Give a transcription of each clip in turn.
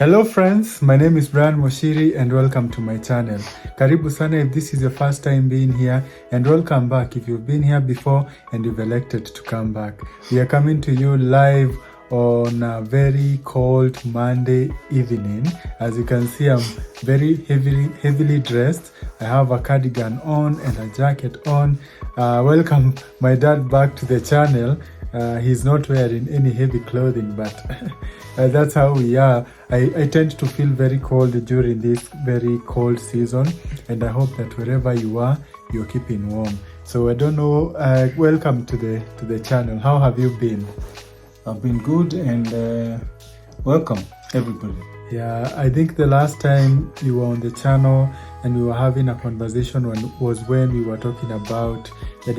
Hello friends, my name is Brian Moshiri and welcome to my channel. Karibu sana if this is your first time being here, and welcome back if you've been here before and you've elected to come back. We are coming to you live on a very cold Monday evening. As you can see, I'm very heavily dressed. I have a cardigan on and a jacket on. Welcome my dad back to the channel. He's not wearing any heavy clothing, but that's how we are. I tend to feel very cold during this very cold season, and I hope that wherever you are, you're keeping warm. So I don't know, welcome to the channel. How have you been? I've been good, and welcome everybody. Yeah, I think the last time you were on the channel and we were having a conversation was when we were talking about the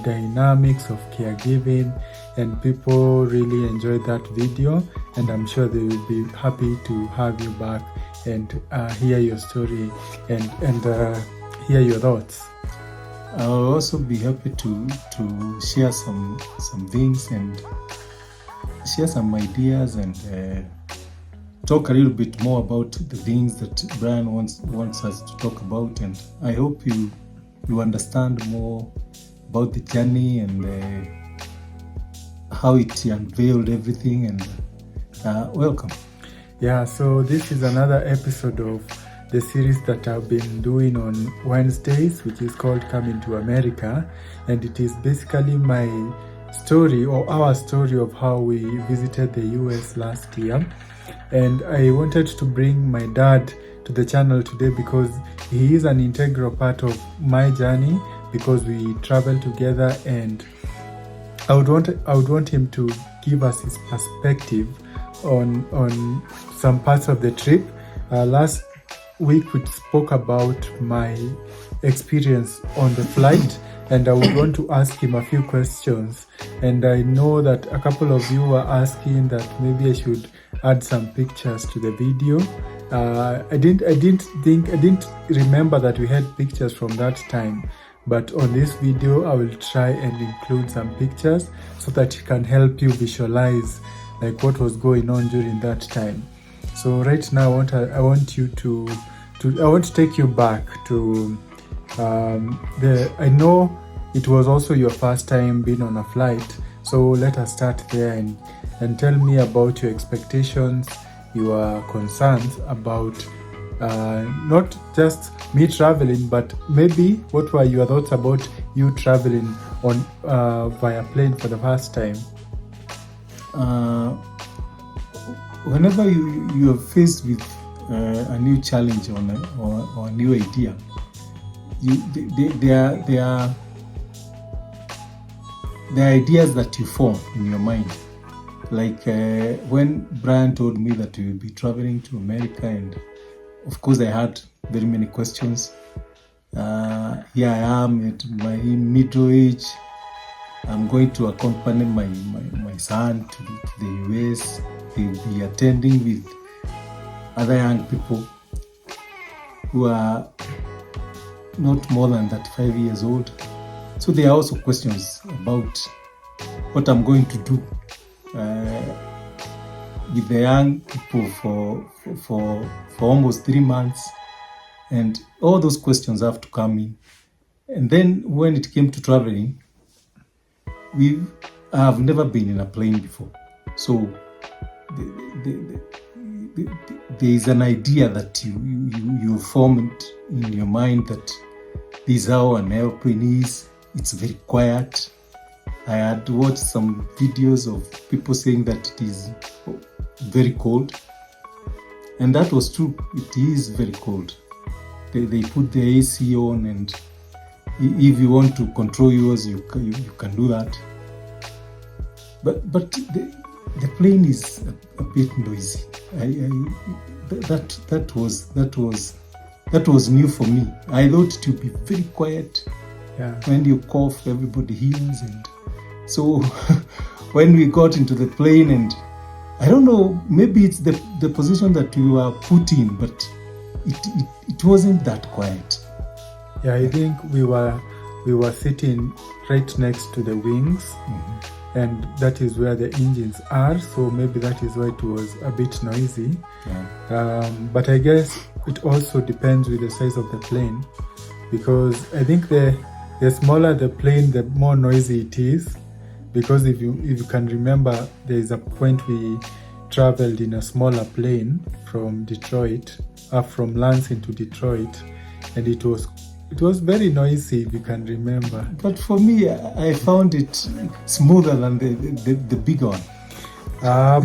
dynamics of caregiving, and people really enjoyed that video, and I'm sure they will be happy to have you back and hear your story and hear your thoughts. I'll also be happy to share some things and share some ideas and talk a little bit more about the things that Brian wants us to talk about, and I hope you understand more about the journey and how it unveiled everything, and welcome. Yeah, so this is another episode of the series that I've been doing on Wednesdays, which is called Coming to America, and it is basically my story or our story of how we visited the US last year. And I wanted to bring my dad to the channel today because he is an integral part of my journey, because we travel together, and I would want him to give us his perspective on some parts of the trip. Last week we spoke about my experience on the flight, and I would want to ask him a few questions, and I know that a couple of you were asking that maybe I should add some pictures to the video. I didn't remember that we had pictures from that time, but on this video I will try and include some pictures so that it can help you visualize like what was going on during that time. So right now I want to take you back to I know it was also your first time being on a flight, so let us start there and tell me about your expectations, your concerns about not just me traveling, but maybe what were your thoughts about you traveling on via plane for the first time? Whenever you are faced with a new challenge or a new idea, there are ideas that you form in your mind. Like when Brian told me that we will be traveling to America, and of course I had very many questions. Here I am at my middle age. I'm going to accompany my son to the US. He'll be attending with other young people who are not more than 35 years old. So there are also questions about what I'm going to do with the young people for almost 3 months, and all those questions have to come in. And then when it came to traveling, I have never been in a plane before, so there is an idea that you formed in your mind that this is how an airplane is. It's very quiet. I had watched some videos of people saying that it is very cold, and that was true. It is very cold. They put the AC on, and if you want to control yours, you can do that. But the plane is a bit noisy. That was new for me. I thought it would be very quiet. Yeah. When you cough, everybody hears, and so when we got into the plane, and I don't know, maybe it's the position that we were put in, but it wasn't that quiet. Yeah, I think we were sitting right next to the wings, and that is where the engines are, so maybe that is why it was a bit noisy. But I guess it also depends with the size of the plane, because I think the smaller the plane, the more noisy it is. Because if you can remember, there is a point we traveled in a smaller plane from Detroit, from Lansing to Detroit, and it was very noisy, if you can remember. But for me, I found it smoother than the big one.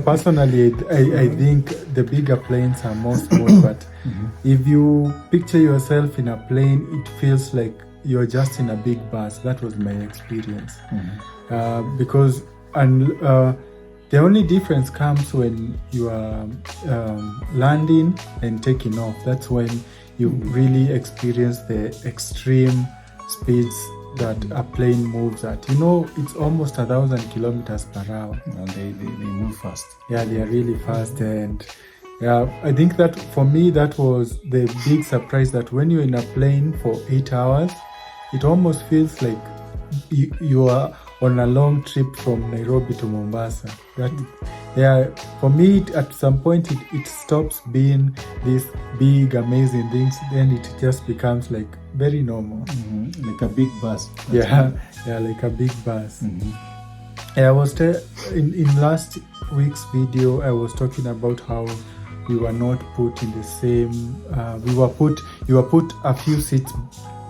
Personally, I think the bigger planes are more smooth, but if you picture yourself in a plane, it feels like you're just in a big bus. That was my experience. Because the only difference comes when you are landing and taking off. That's when you really experience the extreme speeds that a plane moves at. It's almost 1,000 kilometers per hour. And they move fast. Yeah, they are really fast. And I think that for me, that was the big surprise, that when you're in a plane for 8 hours, it almost feels like you are on a long trip from Nairobi to Mombasa. For me, at some point, it stops being these big, amazing things. Then it just becomes like very normal. Like a big bus. Yeah, like a big bus. I was in last week's video, I was talking about how we were not put in the same. You were put a few seats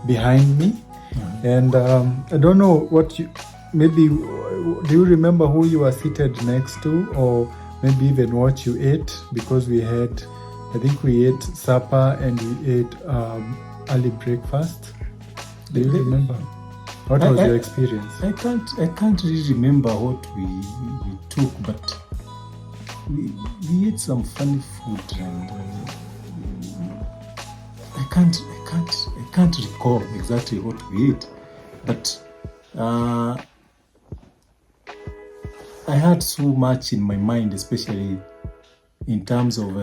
behind me, and I don't know what you. Maybe, do you remember who you were seated next to, or maybe even what you ate? Because I think we ate supper and we ate early breakfast. Do you remember? What was your experience? I can't really remember what we took, but we ate some funny food, and I can't recall exactly what we ate, but I had so much in my mind, especially in terms of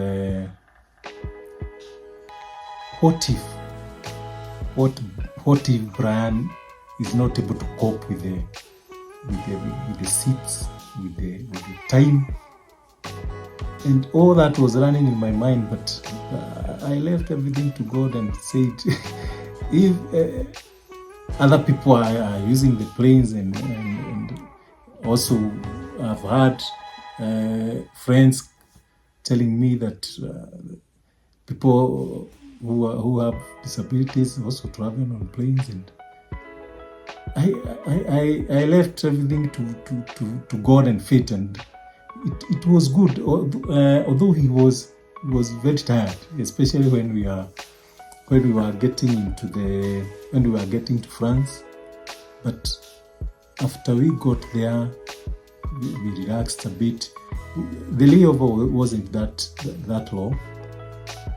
what if Brian is not able to cope with the seats, with the time, and all that was running in my mind. But I left everything to God and said, if other people are using the planes, and also I've had friends telling me that people who have disabilities also travel on planes, and I left everything to God and fate, and it was good. Although he was very tired, especially when we were getting to France. But after we got there, we relaxed a bit. The layover wasn't that long,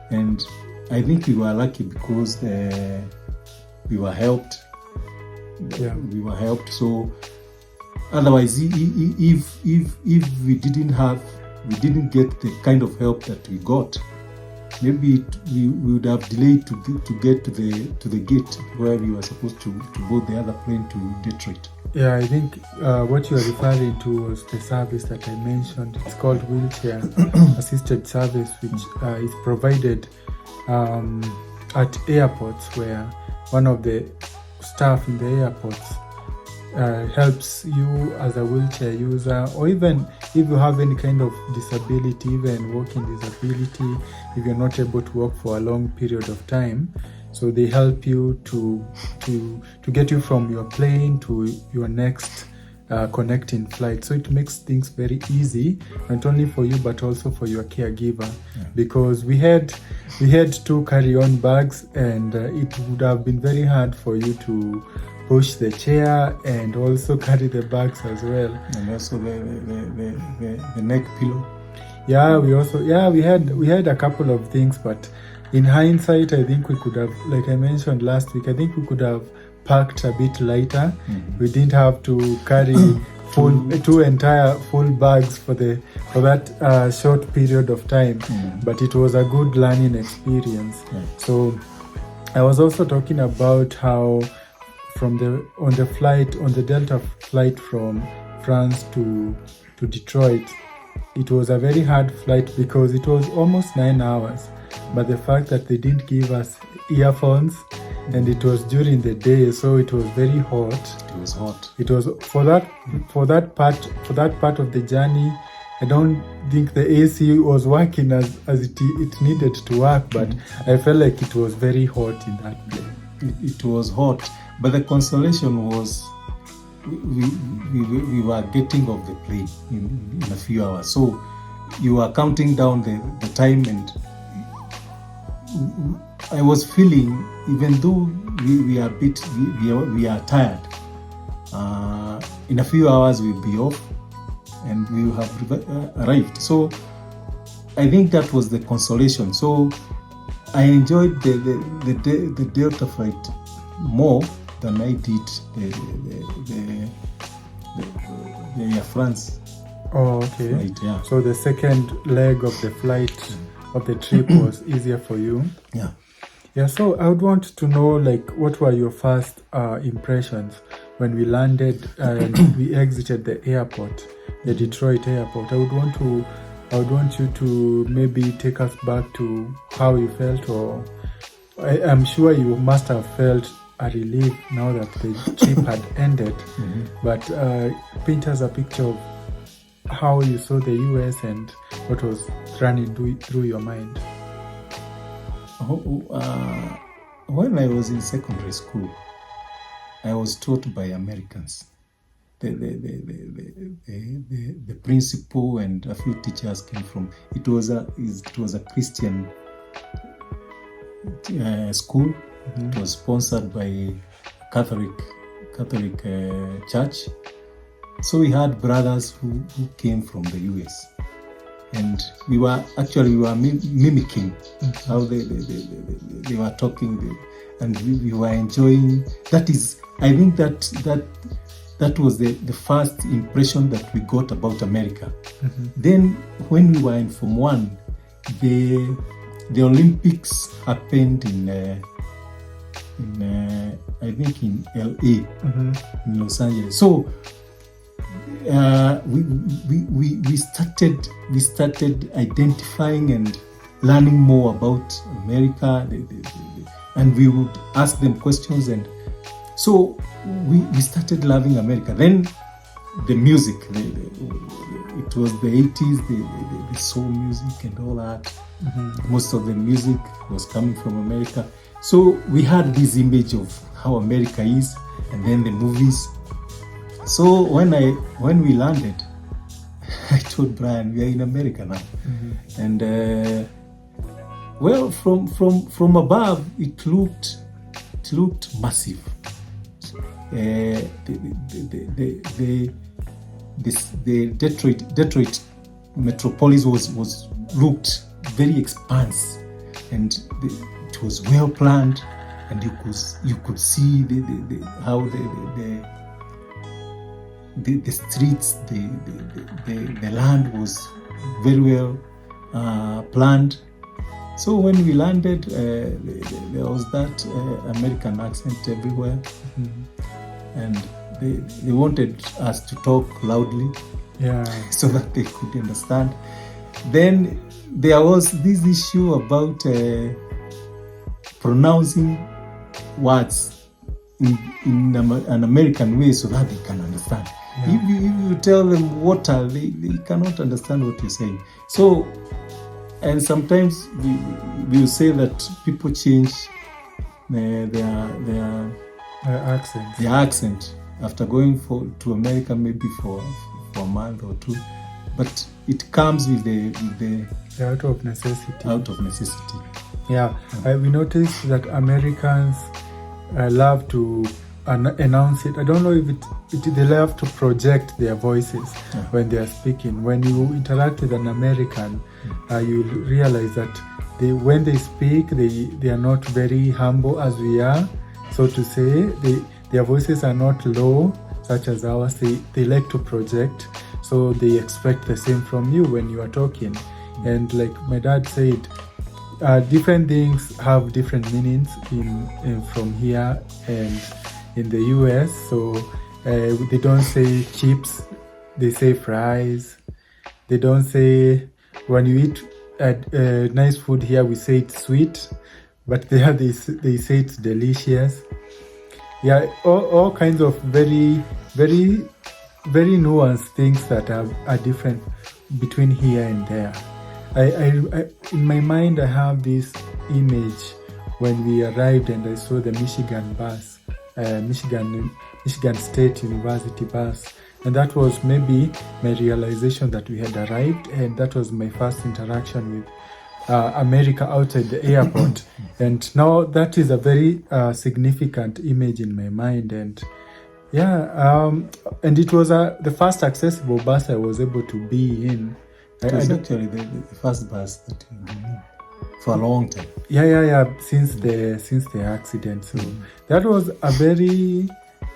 and I think we were lucky because we were helped. Yeah. We were helped. So otherwise, if we didn't get the kind of help that we got, maybe we would have delayed to get to the gate where we were supposed to board the other plane to Detroit. Yeah, I think what you are referring to was the service that I mentioned. It's called wheelchair assisted service, which is provided at airports, where one of the staff in the airports helps you as a wheelchair user, or even if you have any kind of disability, even walking disability, if you're not able to walk for a long period of time. So they help you to get you from your plane to your next connecting flight. So it makes things very easy, not only for you but also for your caregiver. Yeah. Because we had 2 carry-on bags, and it would have been very hard for you to push the chair and also carry the bags as well. And also the neck pillow. Yeah, we had a couple of things, but in hindsight, I think we could have, like I mentioned last week, I think we could have packed a bit lighter. We didn't have to carry 2 entire full bags for that short period of time. But it was a good learning experience. So I was also talking about how on the Delta flight from France to Detroit, it was a very hard flight because it was almost 9 hours. But the fact that they didn't give us earphones, and it was during the day, so it was very hot. It was hot. It was for that part of the journey. I don't think the AC was working as it needed to work, but I felt like it was very hot in that place. It was hot, but the consolation was we were getting off the plane in a few hours. So you were counting down the time, and I was feeling, even though we are a bit, we are tired, in a few hours we'll be off and we will have arrived. So I think that was the consolation. So I enjoyed the Delta flight more than I did the Air France. Oh, okay. Flight, yeah. So the second leg of the flight of the trip was easier for you. Yeah. Yeah. So I would want to know, like, what were your first impressions when we landed and we exited the airport, the Detroit airport? I would want you to maybe take us back to how you felt, or I'm sure you must have felt a relief now that the trip had ended. Mm-hmm. But paint us a picture of how you saw the US and what was running through your mind. When I was in secondary school, I was taught by Americans. The principal and a few teachers came from. It was a Christian school. Mm-hmm. It was sponsored by a Catholic church. So we had brothers who came from the US, and we were mimicking how they were talking, and we were enjoying. That is, I think that was the first impression that we got about America. Mm-hmm. Then when we were in Form 1, the Olympics happened in I think in LA, Mm-hmm. in Los Angeles. So we started identifying and learning more about America, and we would ask them questions, and so we started loving America. Then the music, it was the 80s, the soul music and all that. Mm-hmm. Most of the music was coming from America. So we had this image of how America is, and then the movies. So when we landed, I told Brian, we are in America now. Mm-hmm. And well, from above, it looked massive. The Detroit metropolis was looked very expansive, and it was well planned, and you could see how the streets, the land was very well planned. So when we landed, there was that American accent everywhere. Mm-hmm. And they wanted us to talk loudly, Yeah. so that they could understand. Then there was this issue about pronouncing words in an American way so that they can understand. Yeah. If you tell them water, they cannot understand what you're saying. So, and sometimes we will say that people change their accent after going to America, maybe for a month or two, but it comes with the Out of necessity. Yeah, we noticed that Americans love to announce it. I don't know if they love to project their voices when they are speaking. When you interact with an American, you realize that when they speak, they are not very humble as we are, so to say. Their voices are not low, such as ours. They like to project, so they expect the same from you when you are talking. And like my dad said, different things have different meanings in from here and in the US. So they don't say chips they say fries. They don't say, when you eat nice food here, we say it's sweet, but there they say it's delicious. Yeah, all kinds of very, very, very nuanced things that are different between here and there. I in my mind, I have this image when we arrived and I saw the Michigan bus, Michigan State University bus. And that was maybe my realization that we had arrived, and that was my first interaction with America outside the airport. And now that is a very significant image in my mind. And yeah, and it was the first accessible bus I was able to be in. It was actually the first bus that you've been in for a long time. Yeah. Since the accident. So that was a very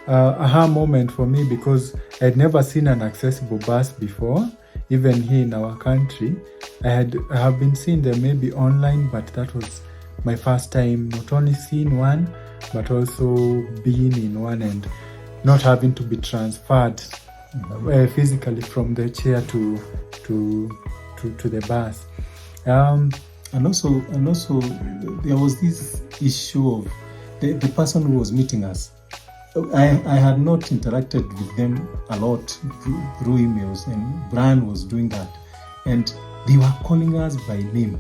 aha moment for me, because I'd never seen an accessible bus before, even here in our country. I have been seeing them maybe online, but that was my first time not only seeing one, but also being in one and not having to be transferred physically from the chair to the bus. And also there was this issue of the person who was meeting us. I had not interacted with them a lot through emails, and Brian was doing that, and they were calling us by name,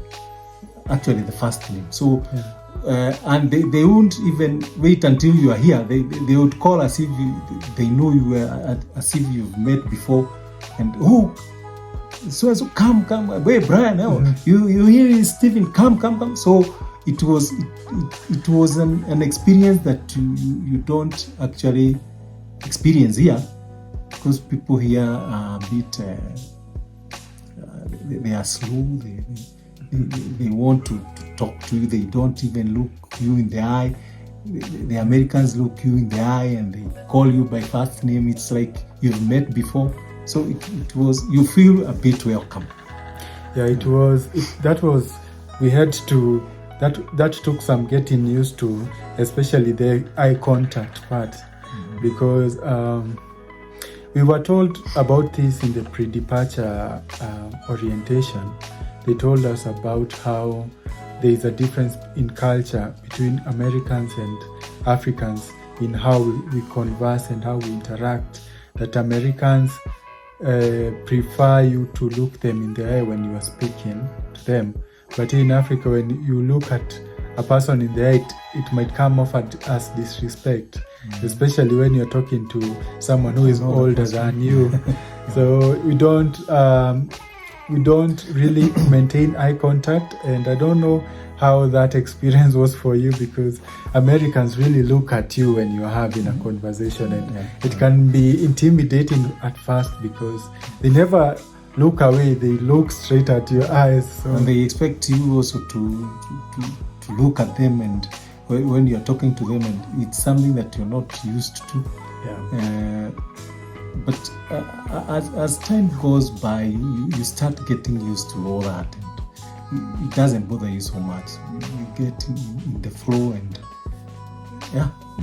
actually the first name. So and they won't even wait until you are here. They would call as if they know you were, as if you've met before, and so come, wait, Brian, you here is Stephen, come. So it was an experience that you don't actually experience here, because people here are a bit they are slow. They want to talk to you. They don't even look you in the eye. The Americans look you in the eye and they call you by first name. It's like you've met before. So it was, you feel a bit welcome. Yeah, that took some getting used to, especially the eye contact part, because we were told about this in the pre-departure orientation. They told us about how there is a difference in culture between Americans and Africans in how we converse and how we interact, that Americans prefer you to look them in the eye when you are speaking to them. But in Africa, when you look at a person in the eye, it might come off as disrespect, especially when you're talking to someone who is older than you. So we don't really maintain eye contact, and I don't know how that experience was for you, because Americans really look at you when you're having a conversation, and it can be intimidating at first because they never look away, they look straight at your eyes. So. And they expect you also to look at them, and when you're talking to them, and it's something that you're not used to. Yeah. But as time goes by, you start getting used to all that, and it doesn't bother you so much. You get in the flow, and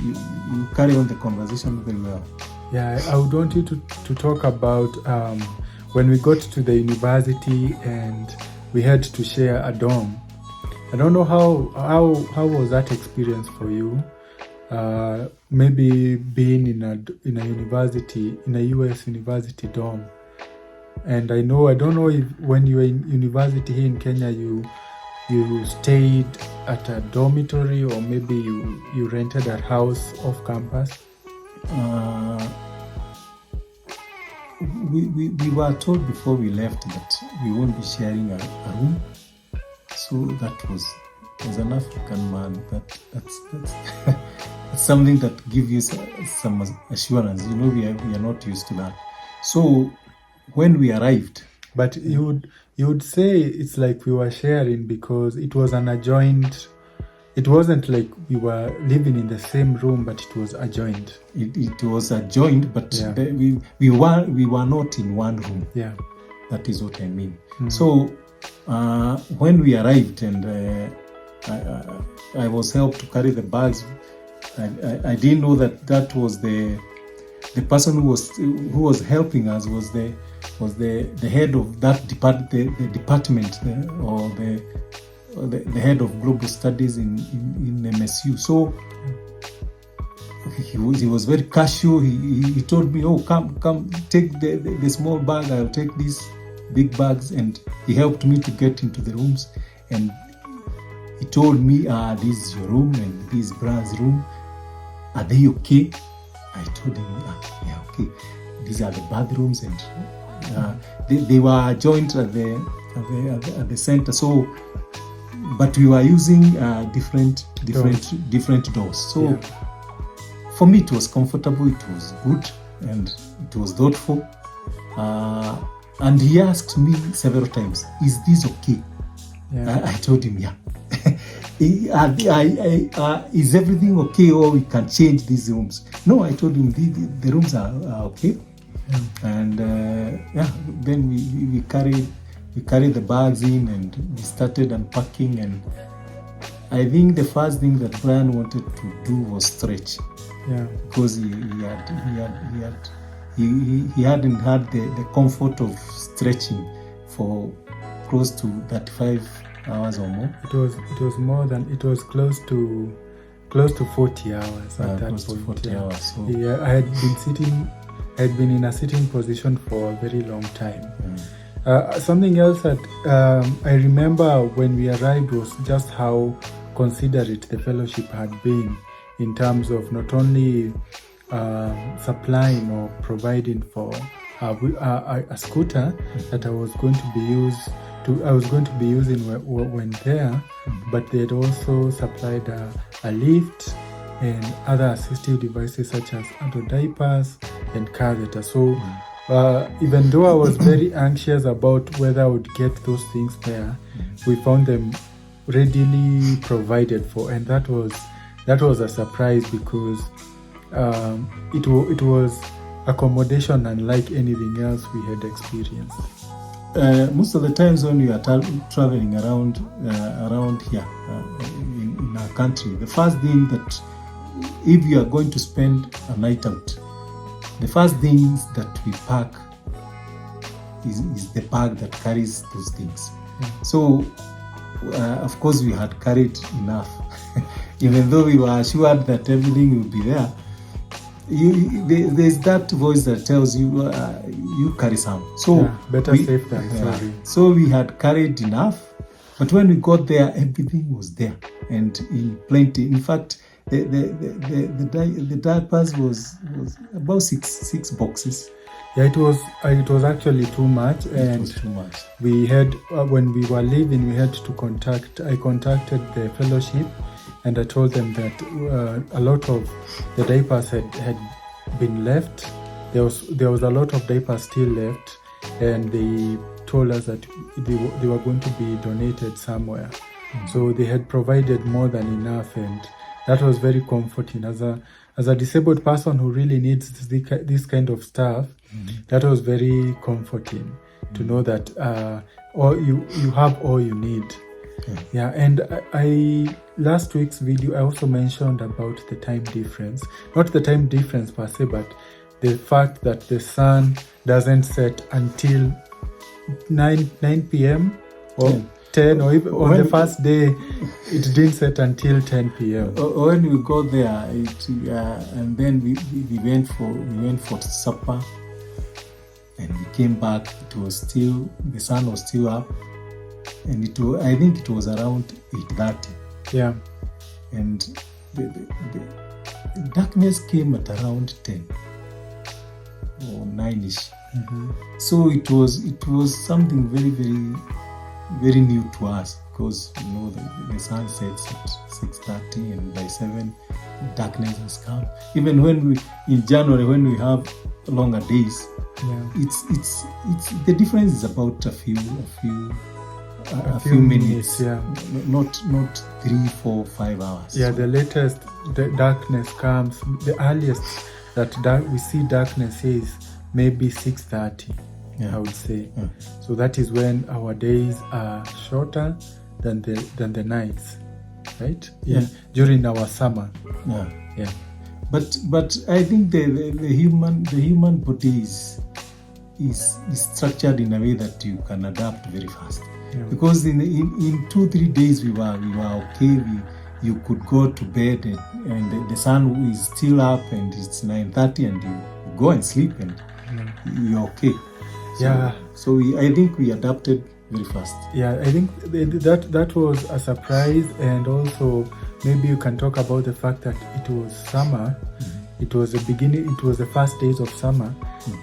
you carry on the conversation very well. Yeah, I would want you to talk about when we got to the university and we had to share a dorm. I don't know how was that experience for you? Maybe being in a university, in a US university dorm. And I don't know if when you were in university here in Kenya, you stayed at a dormitory, or maybe you rented a house off campus. We were told before we left that we won't be sharing a room. So that was, as an African man, that's something that gives you some assurance. You know, we are not used to that. So when we arrived, but you would say it's like we were sharing, because it was an adjoined. It wasn't like we were living in the same room, but it was adjoined. It was adjoined, but we were not in one room. Yeah, that is what I mean. So when we arrived, and I was helped to carry the bags, I didn't know that was the the person who was helping us was the head of that the department, or the head of global studies in MSU. So he was very casual. He told me, "Oh, come, take the small bag. I'll take these big bags," and he helped me to get into the rooms. And he told me, "This is your room, and this is Brian's room. Are they okay?" I told him, "Yeah, okay. These are the bathrooms, and they were joined at the center. So, but we were using different doors. So." Yeah. For me, it was comfortable, it was good, and it was thoughtful. And he asked me several times, "Is this okay?" Yeah. I told him, "Yeah." Is everything okay, or we can change these rooms? No, I told him the rooms are okay. Yeah. And then we carried the bags in, and we started unpacking. And I think the first thing that Brian wanted to do was stretch. Yeah, because he hadn't had the comfort of stretching for close to 35 hours or more. It was close to 40 hours at that point. 40 hours. So. Yeah, I had been in a sitting position for a very long time. Something else that I remember when we arrived was just how considerate the fellowship had been, in terms of not only supplying or providing for a scooter that I was going to be using when there, but they had also supplied a lift and other assistive devices such as adult diapers and catheters. So even though I was very anxious about whether I would get those things there, we found them readily provided for, and that was a surprise, because it was accommodation unlike anything else we had experienced. Most of the times when we are traveling around here in our country, the first thing that, if you are going to spend a night out, the first things that we pack is the bag that carries those things. So of course we had carried enough. Even though we were assured that everything will be there, there's that voice that tells you, you carry some. So better safe than sorry. So we had carried enough, but when we got there, everything was there and in plenty. In fact, the diapers was about six boxes. Yeah, it was actually too much, and it was too much. We had when we were leaving, I contacted the fellowship. And I told them that a lot of the diapers had been left. There was a lot of diapers still left, and they told us that they were going to be donated somewhere. So they had provided more than enough, and that was very comforting. As a disabled person who really needs this kind of stuff, that was very comforting to know that you have all you need. Yeah, and I last week's video I also mentioned about the time difference. Not the time difference per se, but the fact that the sun doesn't set until 9 p.m. or 10, or even on the first day it didn't set until 10 p.m. When we got there, and then we went for supper, and we came back. The sun was still up. And I think it was around 8:30. Yeah. And the darkness came at around 10 or 9ish. So it was something very, very, very new to us, because the sun sets at 6:30, and by 7 darkness has come. Even in January, when we have longer days, it's the difference is about a few minutes, not 3, 4, 5 hours. Yeah, the latest the darkness comes, the earliest that we see darkness is maybe 6:30. I would say. So that is when our days are shorter than the nights, right? During our summer. But I think the human body is structured in a way that you can adapt very fast. Yeah. Because in 2-3 days we were okay. You could go to bed and the sun is still up and it's 9:30 and you go and sleep and you're okay. So I think we adapted very fast. Yeah, I think that was a surprise, and also maybe you can talk about the fact that it was summer. It was the beginning. It was the first days of summer,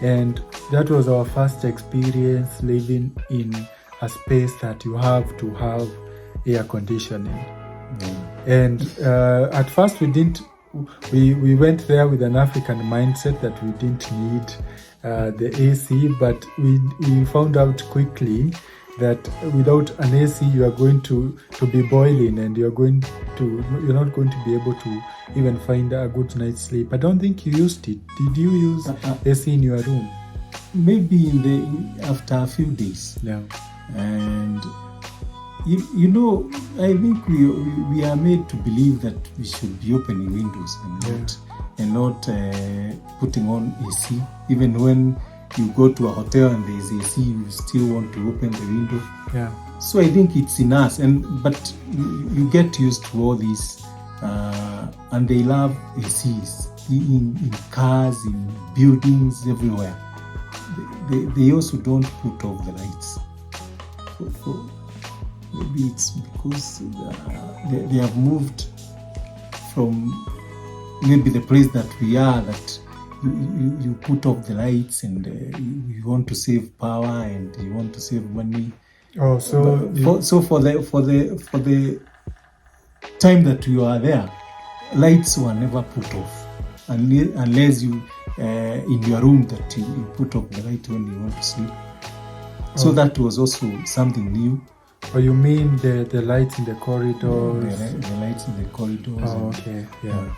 and that was our first experience living in a space that you have to have air conditioning. And at first we went there with an African mindset that we didn't need the AC, but we found out quickly that without an AC you are going to be boiling, and you're not going to be able to even find a good night's sleep. I don't think you used it. Did you use AC in your room? Maybe after a few days. Yeah. And you know, I think we are made to believe that we should be opening windows and not putting on AC. Even when you go to a hotel and there is AC, you still want to open the window. Yeah. So I think it's in us, but you get used to all this, and they love ACs in cars, in buildings, everywhere. They also don't put off the lights. Maybe it's because they have moved from maybe the place that we are, that you put off the lights and you want to save power and you want to save money. Oh, so for the time that you are there, lights were never put off unless you in your room that you put off the light when you want to sleep. So that was also something new. Oh, you mean the lights in the corridors? The lights in the corridors. Oh, okay, yeah.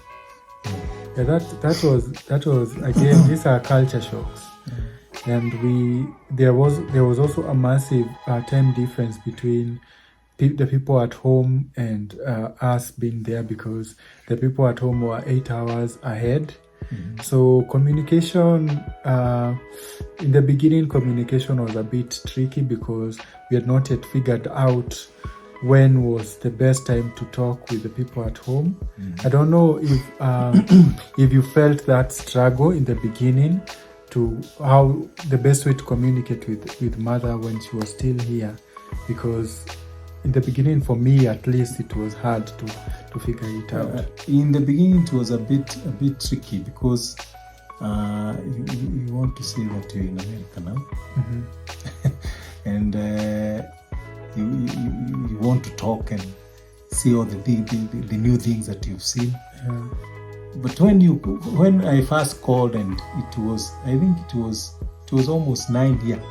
Yeah, that was again. These are culture shocks, and there was also a massive time difference between the people at home and us being there, because the people at home were 8 hours ahead. So communication, in the beginning, communication was a bit tricky because we had not yet figured out when was the best time to talk with the people at home. I don't know if you felt that struggle in the beginning to how the best way to communicate with mother when she was still here, because in the beginning, for me at least, it was hard to figure it out. In the beginning, it was a bit tricky because you want to say that you're in America now, and you want to talk and see all the new things that you've seen. But when I first called, and I think it was almost 9 here.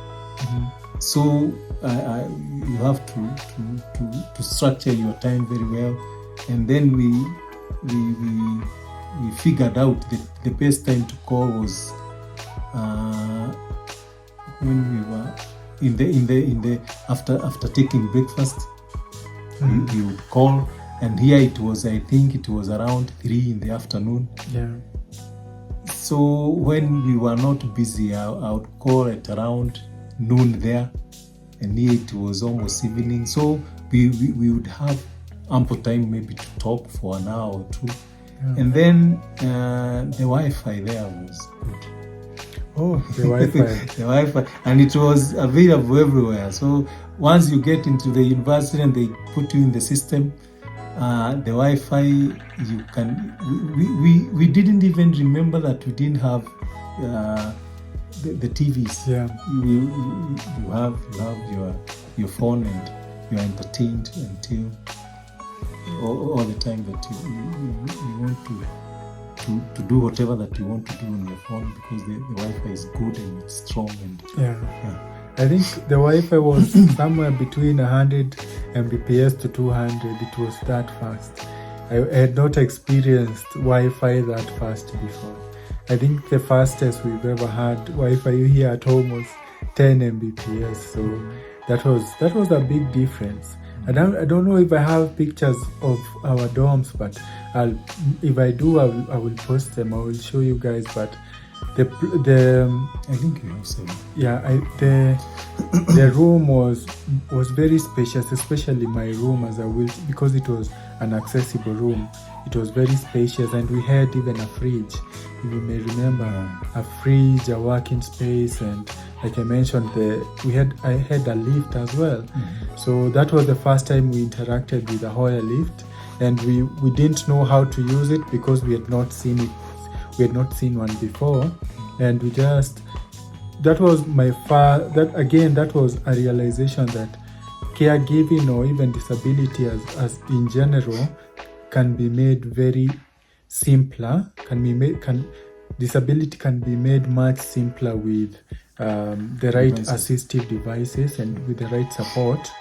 So you have to structure your time very well, and then we figured out that the best time to call was when we were in the after taking breakfast. You would call, and here I think it was around 3 in the afternoon. Yeah. So when we were not busy, I would call at around noon there, and here it was almost evening. So we would have ample time maybe to talk for an hour or two. And then the Wi-Fi there was good. Oh, the Wi-Fi. The Wi-Fi, and it was available everywhere. So once you get into the university and they put you in the system, the Wi-Fi, you can. We didn't even remember that we didn't have the TVs. Yeah. You have your phone, and you are entertained until all the time that you want to do whatever that you want to do on your phone, because the Wi-Fi is good and it's strong. And I think the Wi-Fi was somewhere between 100 Mbps to 200. It was that fast. I had not experienced Wi-Fi that fast before. I think the fastest we've ever had Wi-Fi here at home was 10 Mbps. So that was a big difference. I don't know if I have pictures of our dorms, but if I do, I will post them. I will show you guys. But the I think you have some. yeah, the room was very spacious, especially my room, as I will, because it was an accessible room. It was very spacious, and we had even a fridge. If you may remember, a fridge, a working space, and like I mentioned, I had a lift as well. So that was the first time we interacted with a Hoya lift, and we didn't know how to use it because we had not seen it. We had not seen one before, and that was that was a realization that caregiving or even disability as in general can be made very simpler. Disability can be made much simpler with the right assistive devices and with the right support.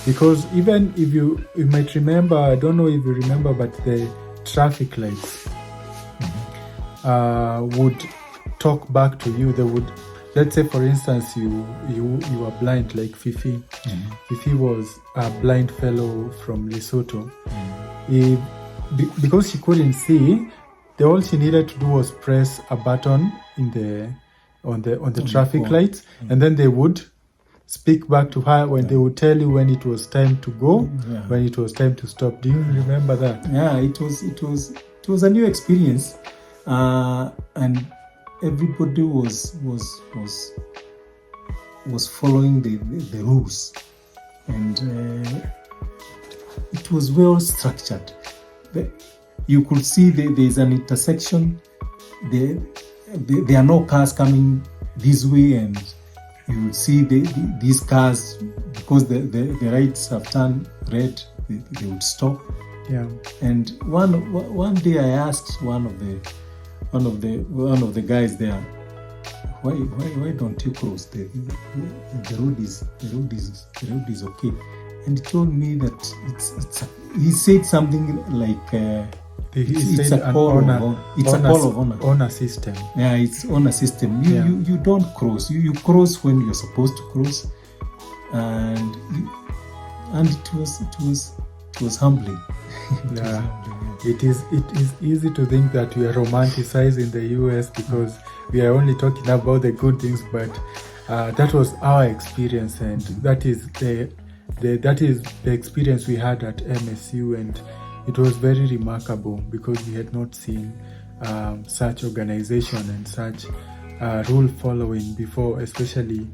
Because even if you might remember, I don't know if you remember, but the traffic lights would talk back to you. They would, let's say for instance, you are blind, like Fifi. Fifi was a blind fellow from Lesotho. Because she couldn't see, all she needed to do was press a button on the traffic lights, and then they would speak back to her when they would tell you when it was time to go, when it was time to stop. Do you remember that? Yeah, it was a new experience, and everybody was following the rules, and it was well structured. You could see there's an intersection. There are no cars coming this way, and you would see these cars, because the lights have turned red, they would stop. Yeah. And one day I asked one of the guys there, why don't you cross? The road is okay. And he told me that he said something like it's a call of honor. Honor system. Yeah, it's honor system. You don't cross. You cross when you're supposed to cross, and it was humbling. Yeah. It is easy to think that we are romanticized in the US because we are only talking about the good things, but that was our experience, and that is the experience we had at MSU, and it was very remarkable because we had not seen such organization and such rule following before, especially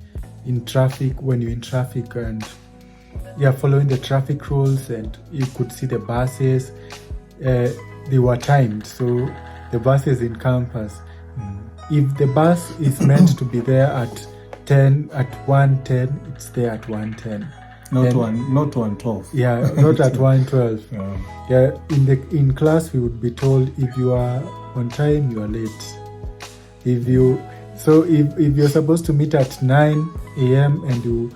in traffic. When you're in traffic and following the traffic rules, and you could see the buses, they were timed. So the buses in campus, if the bus is meant to be there at 1:10, it's there at 1:10. Not 1:12. Yeah, not at 1:12. In class we would be told if you are on time, you are late. If you're supposed to meet at 9 a.m. and you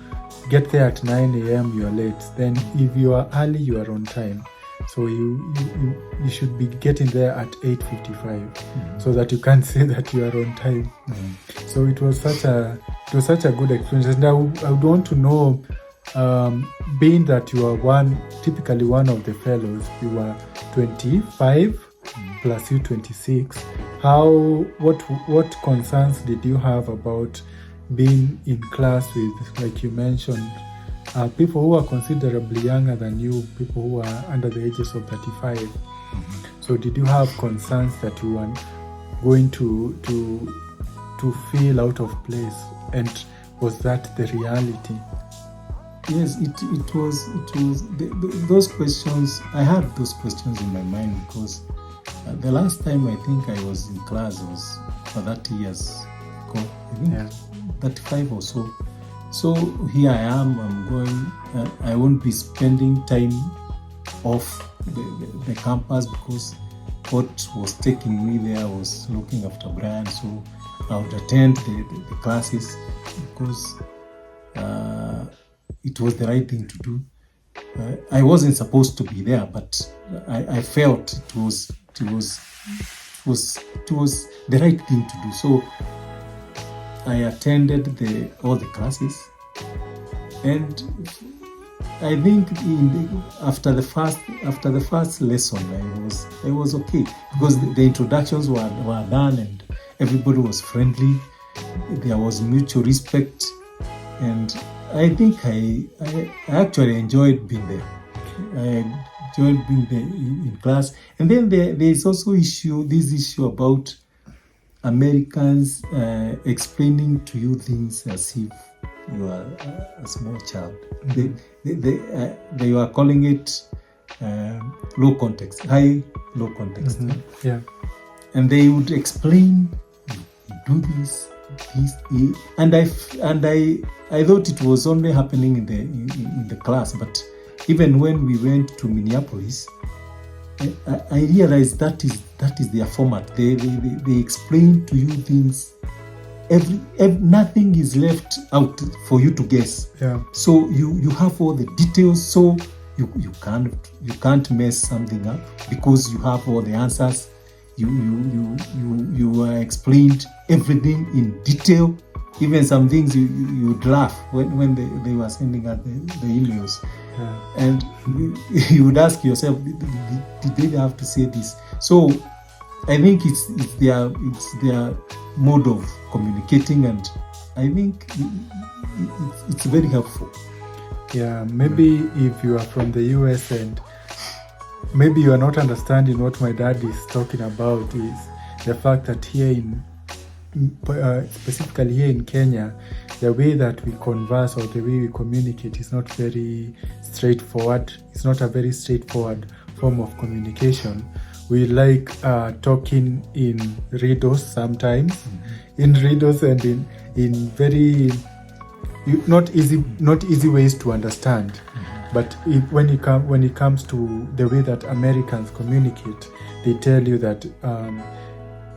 get there at 9 a.m., you are late. Then if you are early, you are on time. So you should be getting there at 8:55, so that you can't say that you are on time. So it was such a good experience, and I would want to know, being that you are typically one of the fellows, you were 25 plus you 26. What concerns did you have about being in class with, like you mentioned, people who are considerably younger than you, people who are under the ages of 35? So did you have concerns that you were going to feel out of place, and was that the reality? Yes, it was those questions. I had those questions in my mind because the last time I think I was in class was 30 years ago. I think 35 or so. So here I am. I'm going. I won't be spending time off the campus because what was taking me there was looking after Brian. So I would attend the classes because it was the right thing to do. I wasn't supposed to be there, but I felt it was the right thing to do. So I attended all the classes, and I think after the first lesson, I was okay, because the introductions were done and everybody was friendly. There was mutual respect, and I think I actually enjoyed being there. I enjoyed being there in class. And then there is also this issue about Americans explaining to you things as if you are a small child. They were calling it high low context. Yeah. And they would explain, you do this, and I thought it was only happening in the class, but even when we went to Minneapolis, I realized that is their format. They explain to you things. Nothing is left out for you to guess. Yeah. So you have all the details. So you can't mess something up because you have all the answers. You explained everything in detail. Even some things you'd laugh when they were sending out the emails. Yeah. And you would ask yourself, did they have to say this? So I think it's their mode of communicating, and I think it's very helpful. Yeah, maybe if you are from the US and maybe you are not understanding what my dad is talking about, is the fact that here specifically here in Kenya, the way that we converse or the way we communicate is not very straightforward. It's not a very straightforward form of communication. We like talking in riddles sometimes, in riddles and in very not easy ways to understand. But when it comes to the way that Americans communicate, they tell you that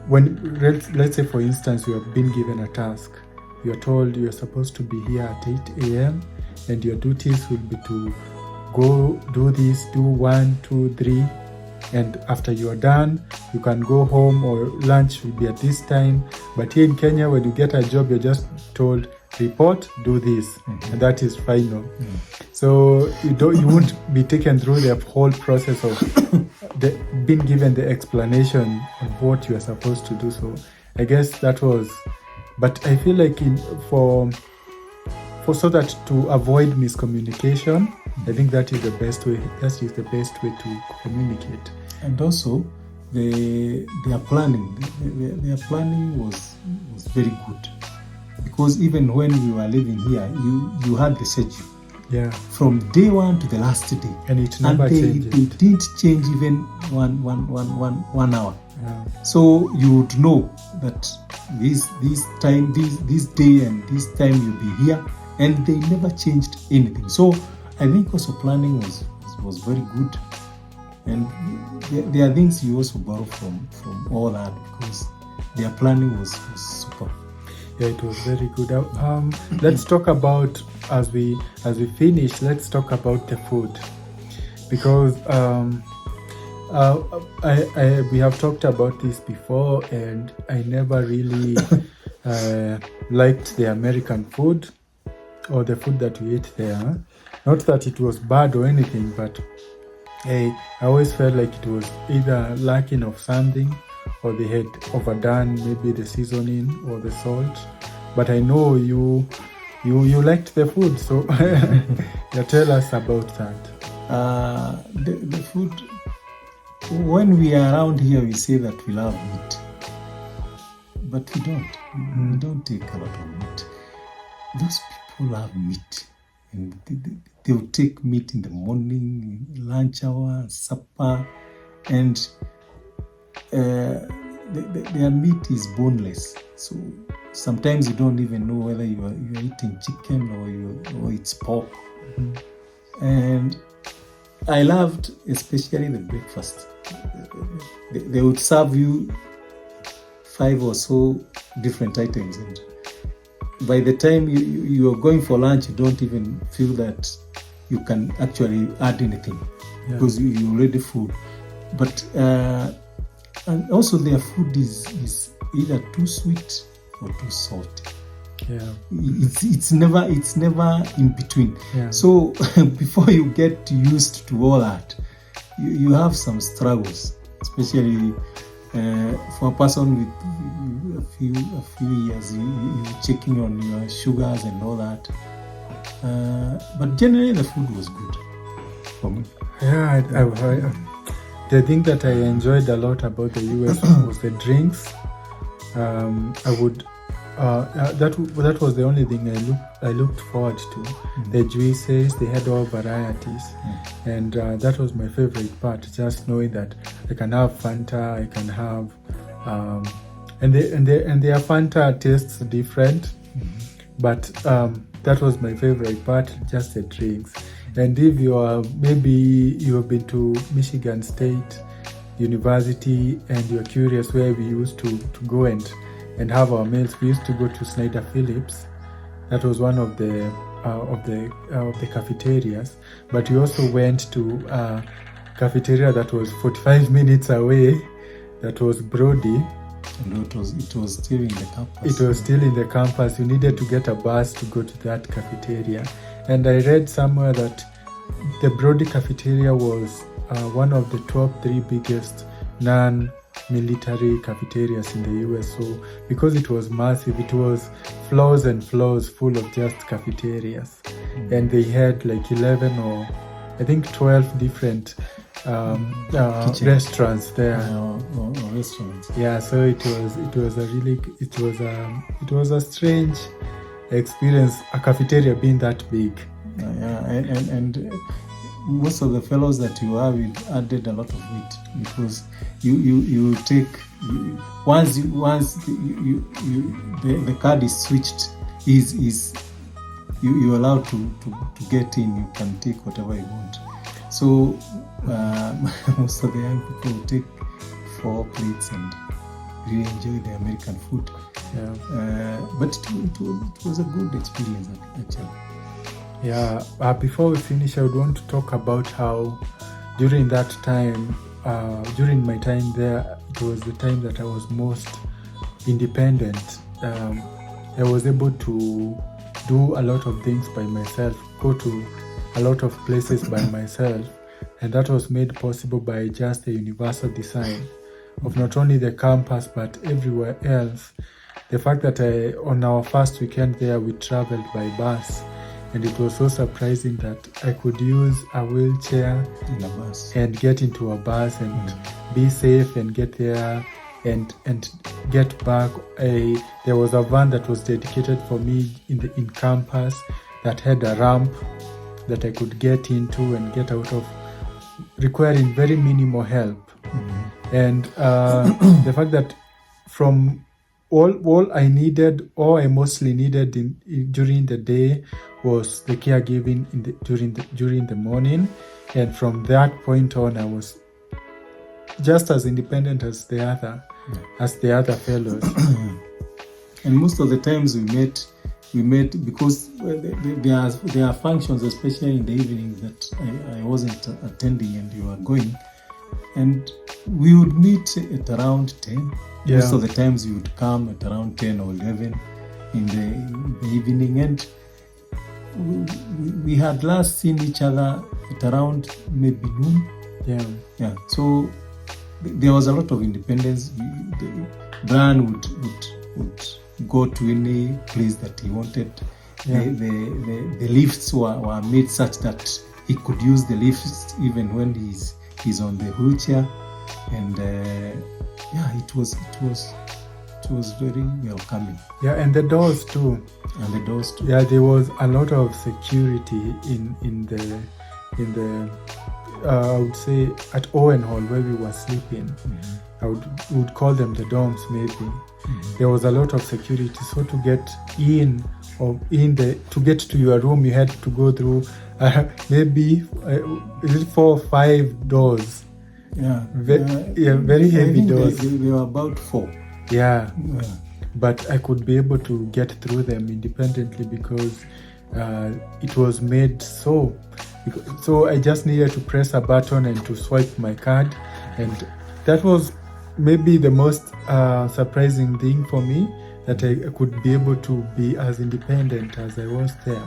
let's say for instance you have been given a task, you are told you are supposed to be here at 8 a.m. and your duties will be to go do this, do 1, 2, 3, and after you are done, you can go home or lunch will be at this time. But here in Kenya, when you get a job, you're just told, report, do this, and that is final. So you won't be taken through the whole process of being given the explanation of what you are supposed to do. So I guess that was, but I feel like for so that to avoid miscommunication, I think that is the best way. That is the best way to communicate. And also, their planning was very good, because even when we were living here, you had the schedule. Yeah. From day one to the last day, and it never changed. They didn't change even one hour. Yeah. So you would know that this time, this day, and this time you'll be here, and they never changed anything. So I think also planning was very good, and there are things you also borrow from all that, because their planning was super. Yeah, it was very good. Let's talk about, as we finish, let's talk about the food, because we have talked about this before, and I never really liked the American food or the food that we ate there. Not that it was bad or anything, but I always felt like it was either lacking of something, or they had overdone maybe the seasoning or the salt. But I know you liked the food, so yeah, tell us about that. The food, when we are around here, we say that we love meat, but we don't. We don't take a lot of meat. Those people love meat, and they will take meat in the morning, lunch hour, supper, and their meat is boneless. So sometimes you don't even know whether you are eating chicken or it's pork. And I loved especially the breakfast. They would serve you 5 or so different items, and by the time you are going for lunch, you don't even feel that you can actually add anything, because you're already full. But and also their food is either too sweet or too salty. Yeah. It's never in between. Yeah. So before you get used to all that, you have some struggles, especially for a person with a few years, you checking on your sugars and all that. But generally, the food was good for me. Yeah, the thing that I enjoyed a lot about the US was the drinks. I would that was the only thing I looked forward to. The juices, they had all varieties, and that was my favorite part. Just knowing that I can have Fanta, I can have, and their Fanta tastes different, but that was my favorite part. Just the drinks. And if you are, maybe you have been to Michigan State University and you're curious where we used to go and have our meals, we used to go to Snyder Phillips. That was one of the cafeterias. But we also went to a cafeteria that was 45 minutes away. That was Brody. And it was still in the campus. It was still in the campus. You needed to get a bus to go to that cafeteria. And I read somewhere that the Brody cafeteria was one of the top 3 biggest non-military cafeterias in the US. So because it was massive, it was floors and floors full of just cafeterias. And they had like 11 or I think 12 different restaurants there. Or restaurants. Yeah, so it was a strange experience, a cafeteria being that big. And most of the fellows that you have, it added a lot of weight because you take once the card is switched, is you allowed to get in. You can take whatever you want. So most of the young people will take 4 plates and really enjoy the American food. Yeah. But it was a good experience actually. Yeah, before we finish, I would want to talk about how during that time, during my time there, it was the time that I was most independent. I was able to do a lot of things by myself, go to a lot of places by myself, and that was made possible by just the universal design of not only the campus but everywhere else. The fact that on our first weekend there, we traveled by bus. And it was so surprising that I could use a wheelchair in a bus and get into a bus and be safe and get there and get back. There was a van that was dedicated for me in campus that had a ramp that I could get into and get out of, requiring very minimal help. And the fact that from all I needed, all I mostly needed during the day was the caregiving during the morning, and from that point on, I was just as independent as the other fellows. And most of the times we met because there are functions, especially in the evening, that I wasn't attending and you were going, and we would meet at around 10. Yeah. Most of the times you would come at around 10 or 11 in the evening, and we had last seen each other at around maybe noon. Yeah. So there was a lot of independence. Brian would go to any place that he wanted. Yeah. The lifts were made such that he could use the lifts even when he's on the wheelchair, and it was very welcoming. Yeah, and the doors too. Yeah, there was a lot of security in the I would say at Owen Hall where we were sleeping. I would call them the dorms maybe. There was a lot of security, so to get to get to your room, you had to go through maybe 4 or 5 doors. Very heavy doors. They were about 4. Yeah. But I could be able to get through them independently because it was made so I just needed to press a button and to swipe my card, and that was maybe the most surprising thing for me, that I could be able to be as independent as I was there.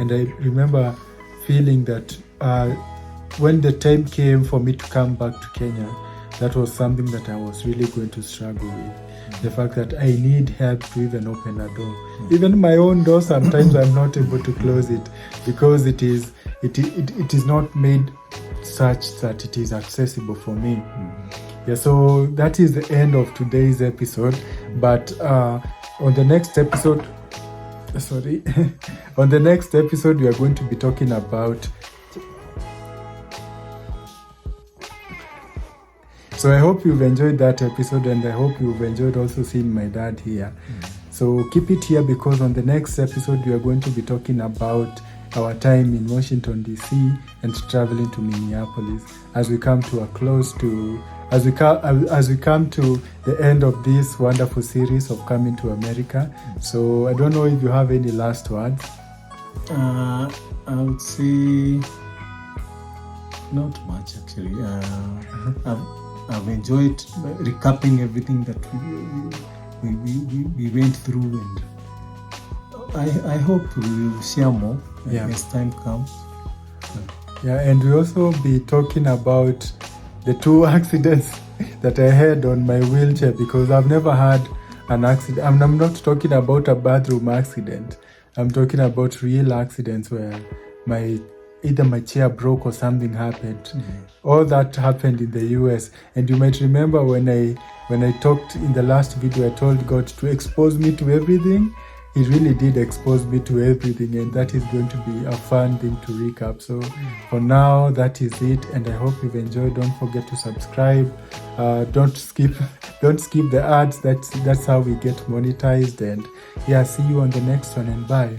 And I remember feeling that when the time came for me to come back to Kenya, that was something that I was really going to struggle with. The fact that I need help to even open a door. Even my own door, sometimes I'm not able to close it because it is not made such that it is accessible for me. Yeah, so that is the end of today's episode. But on the next episode, on the next episode, we are going to be talking about. So I hope you've enjoyed that episode, and I hope you've enjoyed also seeing my dad here. So keep it here, because on the next episode we are going to be talking about our time in Washington DC and traveling to Minneapolis as we come to a close to as we come to the end of this wonderful series of Coming to America. So I don't know if you have any last words. I would say not much actually. I've enjoyed recapping everything that we went through, and I hope we will share more as time comes. Yeah, and we also be talking about the 2 accidents that I had on my wheelchair, because I've never had an accident. I'm not talking about a bathroom accident. I'm talking about real accidents where either my chair broke or something happened. All that happened in the US. And you might remember when I talked in the last video, I told God to expose me to everything. He really did expose me to everything, and that is going to be a fun thing to recap. So for now, that is it, and I hope you've enjoyed. Don't forget to subscribe. Don't skip the ads. That's how we get monetized. And see you on the next one, and bye.